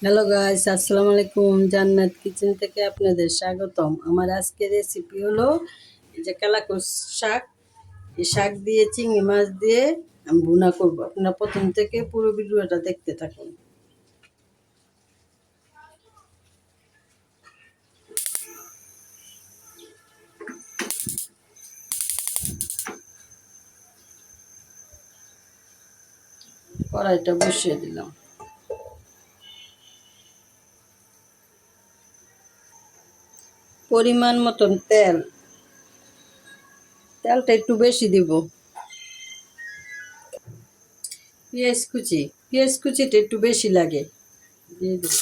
Hello guys, আসসালামু আলাইকুম। জান্নাত কিচেন থেকে আপনাদের স্বাগতম। আমার আজকের রেসিপি হলো এই যে কালাকুচ শাক। এই শাক দিয়ে চিংড়ি মাছ দিয়ে আমি ভুনা করব। আপনারা প্রথম থেকে পুরো ভিডিওটা দেখতে থাকুন। কড়াইটা বসিয়ে দিলাম। পরিমাণ মতন তেলটা একটু বেশি দিব। পেঁয়াজ কুচিটা একটু বেশি লাগে, দিয়ে দিব।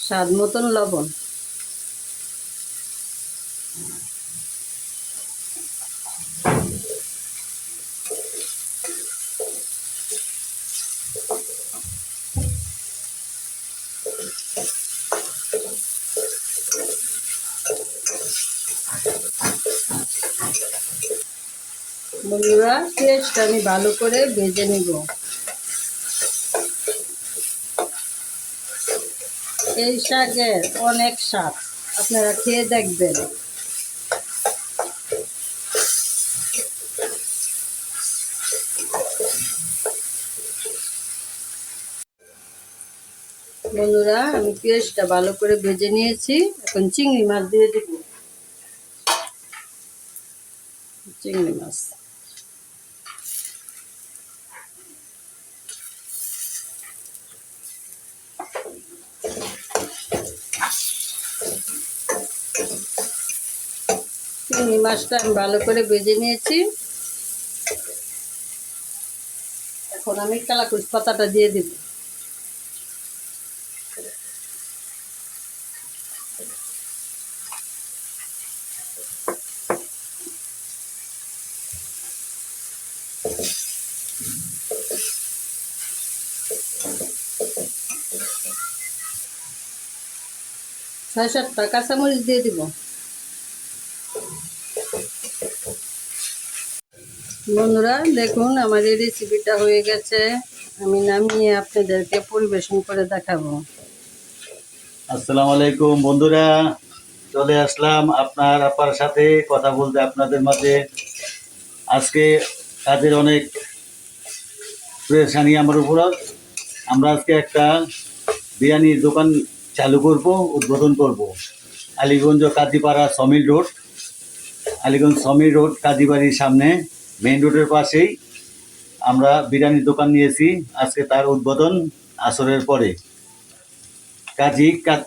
স্বাদ মতন লবণ। বন্ধুরা, পেঁয়াজটা আমি ভালো করে ভেজে নিব। এই শাকের অনেক স্বাদ, আপনারা খেয়ে দেখবেন। বন্ধুরা, আমি পেঁয়াজটা ভালো করে ভেজে নিয়েছি। এখন চিংড়ি মাছ দিয়ে দেব। চিংড়ি মাছ চিংড়ি মাছটা আমি ভালো করে ভেজে নিয়েছি। এখন আমি কালাকুচ পাতাটা দিয়ে দেব। ছয় সাতটা কাঁচামরিচ দিয়ে দিব। বন্ধুরা, দেখুন আমার এই রেসিপিটা হয়ে গেছে। আমি নামিয়ে আপনাদেরকে পরিবেশন করে দেখাবো। আসসালামু আলাইকুম বন্ধুরা, চলে আসলাম আপনার আপার সাথে কথা বলতে আপনাদের মাঝে। আজকে কাজের অনেক প্রেশানি আমার উপর। আমরা আজকে একটা বিরিয়ানির দোকান চালু করব, উদ্বোধন করব। Aliganj Kazipara sawmill road, Aliganj sawmill road কাজীবাড়ির সামনে মেইন রোডের পাশেই আমরা বিরিয়ানির দোকান নিয়েছি। আজকে তার উদ্বোধন আসরের পরে।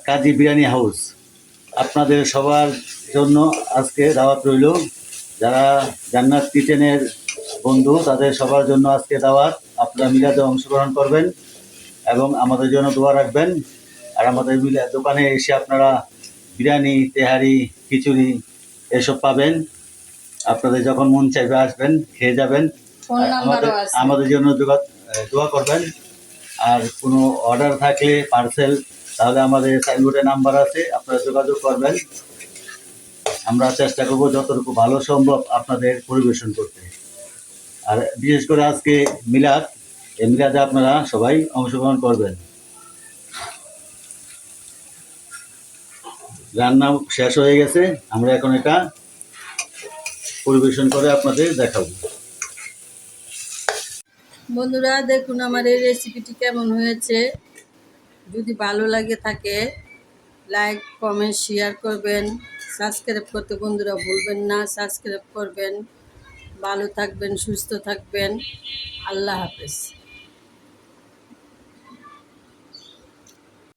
কাজী বিরিয়ানি হাউস আপনাদের সবার জন্য আজকে দাওয়াত রইল। যারা জান্নাত কিচেনের বন্ধু তাদের সবার জন্য আজকে দাওয়াত। আপনারা মিলাদে অংশগ্রহণ করবেন এবং আমাদের জন্য দোয়া রাখবেন। আর আমাদের দোকানে এসে আপনারা বিরিয়ানি, তেহারি, খিচুড়ি এসব পাবেন। আপনাদের যখন মন চাইবে আসবেন, খেয়ে যাবেন। আমাদের জন্য দোয়া করবেন। আর কোনো অর্ডার থাকলে পার্সেল, তাহলে আমাদের সাইনবোর্ডে নাম্বার আছে, আপনারা যোগাযোগ করবেন। আমরা চেষ্টা করব যতটুকু ভালো সম্ভব আপনাদের পরিবেশন করতে। আর বিশেষ করে আজকে মিলাদ, এই মিলাদে আপনারা সবাই অংশগ্রহণ করবেন। রান্না শেষ হয়ে গেছে, আমরা এখন এটা পরিবেশন করে আপনাদের দেখাবো। বন্ধুরা, দেখুন আমার এই রেসিপিটি কেমন হয়েছে। যদি ভালো লাগে থাকে লাইক, কমেন্ট, শেয়ার করবেন। সাবস্ক্রাইব করতে বন্ধুরা ভুলবেন না, সাবস্ক্রাইব করবেন। ভালো থাকবেন, সুস্থ থাকবেন। আল্লাহ হাফেজ।